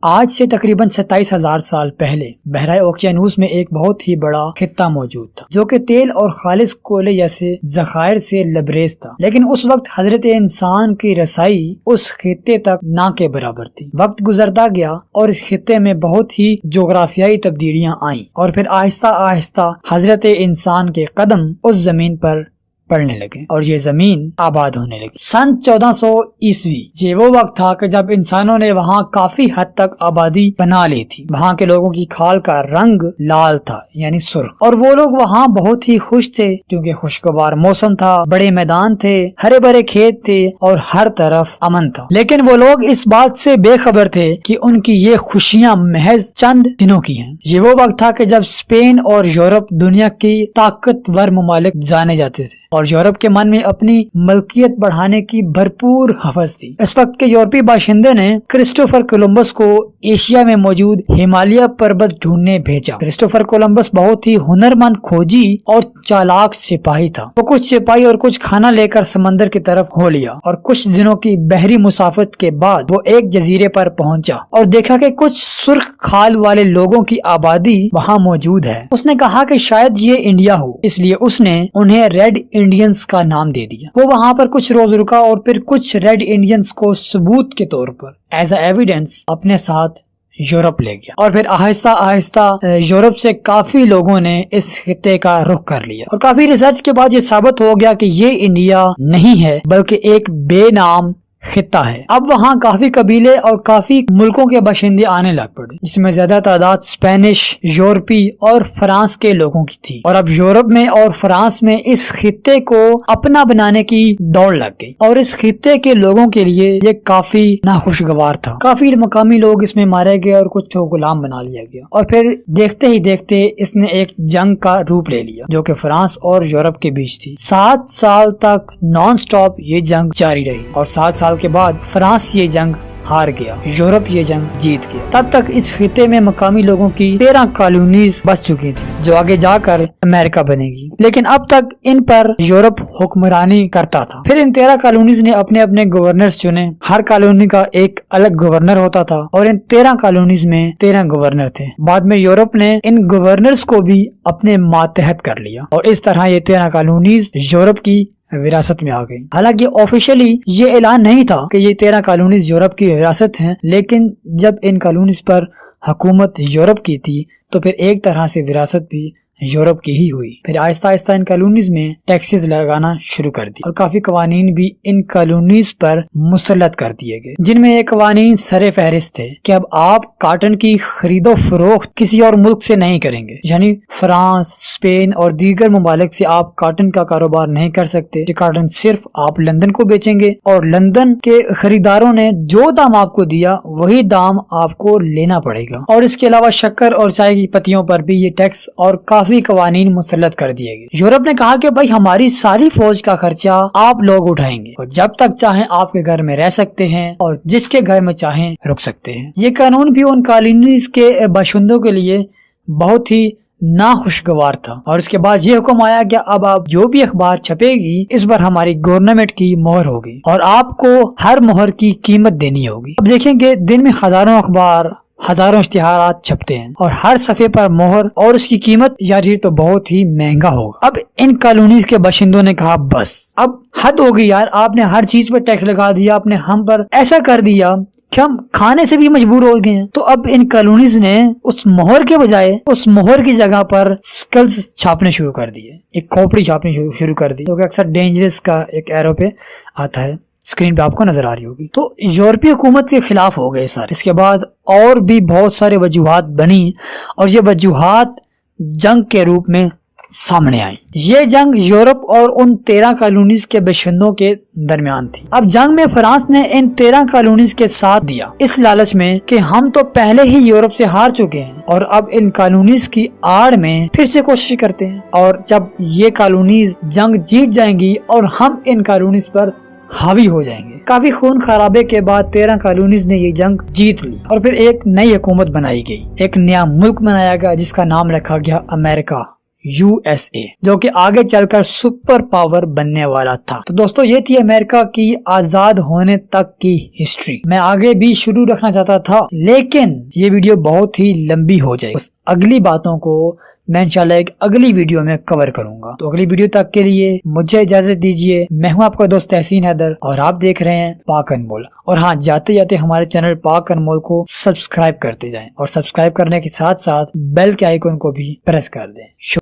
آج سے تقریباً 27,000 سال پہلے بحرۂ اوقیانوس میں ایک بہت ہی بڑا خطہ موجود تھا جو کہ تیل اور خالص کولے جیسے ذخائر سے لبریز تھا، لیکن اس وقت حضرت انسان کی رسائی اس خطے تک نہ کے برابر تھی۔ وقت گزرتا گیا اور اس خطے میں بہت ہی جغرافیائی تبدیلیاں آئیں اور پھر آہستہ آہستہ حضرت انسان کے قدم اس زمین پر پڑنے لگے اور یہ زمین آباد ہونے لگی۔ سن 1400 عیسوی یہ وہ وقت تھا کہ جب انسانوں نے وہاں کافی حد تک آبادی بنا لی تھی۔ وہاں کے لوگوں کی کھال کا رنگ لال تھا، یعنی سرخ، اور وہ لوگ وہاں بہت ہی خوش تھے کیونکہ خوشگوار موسم تھا، بڑے میدان تھے، ہرے بھرے کھیت تھے اور ہر طرف امن تھا۔ لیکن وہ لوگ اس بات سے بے خبر تھے کہ ان کی یہ خوشیاں محض چند دنوں کی ہیں۔ یہ وہ وقت تھا کہ جب اسپین اور یورپ دنیا کی طاقتور ممالک جانے جاتے تھے اور یورپ کے من میں اپنی ملکیت بڑھانے کی بھرپور حوث تھی۔ اس وقت کے یورپی باشندے نے کرسٹوفر کولمبس کو ایشیا میں موجود ہمالیہ پربت ڈھونڈنے بھیجا۔ کرسٹوفر کولمبس بہت ہی ہنرمند کھوجی اور چالاک سپاہی تھا۔ وہ کچھ سپاہی اور کچھ کھانا لے کر سمندر کی طرف ہو لیا اور کچھ دنوں کی بحری مسافت کے بعد وہ ایک جزیرے پر پہنچا اور دیکھا کہ کچھ سرخ کھال والے لوگوں کی آبادی وہاں موجود ہے۔ اس نے کہا کہ شاید یہ انڈیا ہو، اس لیے اس نے انہیں ریڈ انڈینز کا نام دے دیا۔ وہ وہاں پر کچھ روز رکا اور پھر کچھ ریڈ انڈینز کو ثبوت کے طور پر ایز اے ایویڈنس اپنے ساتھ یورپ لے گیا اور پھر آہستہ آہستہ یورپ سے کافی لوگوں نے اس خطے کا رخ کر لیا اور کافی ریسرچ کے بعد یہ ثابت ہو گیا کہ یہ انڈیا نہیں ہے بلکہ ایک بے نام خطہ ہے۔ اب وہاں کافی قبیلے اور کافی ملکوں کے باشندے آنے لگ پڑے جس میں زیادہ تعداد اسپینش، یورپی اور فرانس کے لوگوں کی تھی، اور اب یورپ میں اور فرانس میں اس خطے کو اپنا بنانے کی دوڑ لگ گئی اور اس خطے کے لوگوں کے لیے یہ کافی ناخوشگوار تھا۔ کافی مقامی لوگ اس میں مارے گئے اور کچھ کو غلام بنا لیا گیا اور پھر دیکھتے ہی دیکھتے اس نے ایک جنگ کا روپ لے لیا جو کہ فرانس اور یورپ کے بیچ تھی۔ 7 سال تک نان سٹاپ یہ جنگ جاری رہی اور 7 سال کے بعد فرانس یہ جنگ ہار گیا، یورپ یہ جنگ جیت گیا۔ تب تک اس خطے میں مقامی لوگوں کی 13 کالونیز بس چکی تھی جو آگے جا کر امریکہ بنے گی، لیکن اب تک ان پر یورپ حکمرانی کرتا تھا۔ پھر ان 13 کالونیز نے اپنے اپنے گورنرز چنے، ہر کالونی کا ایک الگ گورنر ہوتا تھا اور ان 13 کالونیز میں 13 گورنر تھے۔ بعد میں یورپ نے ان گورنرز کو بھی اپنے ماتحت کر لیا اور اس طرح یہ 13 کالونیز یورپ کی وراثت میں آ گئی۔ حالانکہ آفیشلی یہ اعلان نہیں تھا کہ یہ 13 کالونیز یورپ کی وراثت ہیں، لیکن جب ان کالونیز پر حکومت یورپ کی تھی تو پھر ایک طرح سے وراثت بھی یورپ کی ہی ہوئی۔ پھر آہستہ آہستہ ان کالونیز میں ٹیکسز لگانا شروع کر دی اور کافی قوانین بھی ان کالونیز پر مسلط کر دیے گئے، جن میں یہ قوانین سر فہرست تھے کہ اب آپ کاٹن کی خرید و فروخت کسی اور ملک سے نہیں کریں گے، یعنی فرانس، اسپین اور دیگر ممالک سے آپ کاٹن کا کاروبار نہیں کر سکتے۔ یہ کاٹن صرف آپ لندن کو بیچیں گے اور لندن کے خریداروں نے جو دام آپ کو دیا وہی دام آپ کو لینا پڑے گا، اور اس کے علاوہ شکر اور چائے کی پتیوں پر بھی یہ ٹیکس اور کافی قوانین مسلط کر دیے گئے۔ یورپ نے کہا کہ بھائی ہماری ساری فوج کا خرچہ آپ لوگ اٹھائیں گے اور جب تک چاہیں آپ کے گھر میں رہ سکتے ہیں اور جس کے گھر میں چاہیں رک سکتے ہیں۔ یہ قانون بھی ان کالونیز کے باشندوں کے لیے بہت ہی ناخوشگوار تھا اور اس کے بعد یہ حکم آیا کہ اب آپ جو بھی اخبار چھپے گی اس پر ہماری گورنمنٹ کی مہر ہوگی اور آپ کو ہر مہر کی قیمت دینی ہوگی۔ اب دیکھیں کہ دن میں ہزاروں اخبار، ہزاروں اشتہارات چھپتے ہیں اور ہر صفحے پر مہر اور اس کی قیمت، یار یہ تو بہت ہی مہنگا ہوگا۔ اب ان کالونیز کے باشندوں نے کہا بس اب حد ہو گئی یار، آپ نے ہر چیز پر ٹیکس لگا دیا، آپ نے ہم پر ایسا کر دیا کہ ہم کھانے سے بھی مجبور ہو گئے ہیں۔ تو اب ان کالونیز نے اس مہر کے بجائے اس مہر کی جگہ پر سکلز چھاپنے شروع کر دیے، ایک کھوپڑی چھاپنے شروع کر دی جو کہ اکثر ڈینجرس کا ایک ایرو پہ آتا ہے، اسکرین پہ آپ کو نظر آ رہی ہوگی۔ تو یورپی حکومت کے خلاف ہو گئے سارے۔ اس کے بعد اور بھی بہت سارے وجوہات بنی اور یہ وجوہات جنگ کے روپ میں سامنے آئی۔ یہ جنگ یورپ اور ان 13 کالونیز کے باشندوں کے درمیان تھی۔ اب جنگ میں فرانس نے ان 13 کالونیز کے ساتھ دیا اس لالچ میں کہ ہم تو پہلے ہی یورپ سے ہار چکے ہیں اور اب ان کالونیز کی آڑ میں پھر سے کوشش کرتے ہیں، اور جب یہ کالونیز جنگ جیت جائیں گی اور ہم ان کالونیز پر حاوی ہو جائیں گے۔ کافی خون خرابے کے بعد 13 کالونیز نے یہ جنگ جیت لی اور پھر ایک نئی حکومت بنائی گئی، ایک نیا ملک بنایا گیا جس کا نام رکھا گیا امریکہ، USA، جو کہ آگے چل کر سپر پاور بننے والا تھا۔ تو دوستو یہ تھی امریکہ کی آزاد ہونے تک کی ہسٹری۔ میں آگے بھی شروع رکھنا چاہتا تھا لیکن یہ ویڈیو بہت ہی لمبی ہو جائے، بس اگلی باتوں کو میں انشاءاللہ ایک اگلی ویڈیو میں کور کروں گا۔ تو اگلی ویڈیو تک کے لیے مجھے اجازت دیجیے، میں ہوں آپ کا دوست تحسین حیدر اور آپ دیکھ رہے ہیں پاک انمول۔ اور ہاں، جاتے جاتے ہمارے چینل پاک انمول کو سبسکرائب کرتے جائیں اور سبسکرائب کرنے کے ساتھ ساتھ بیل کے آئیکن کو بھی پریس کر دیں۔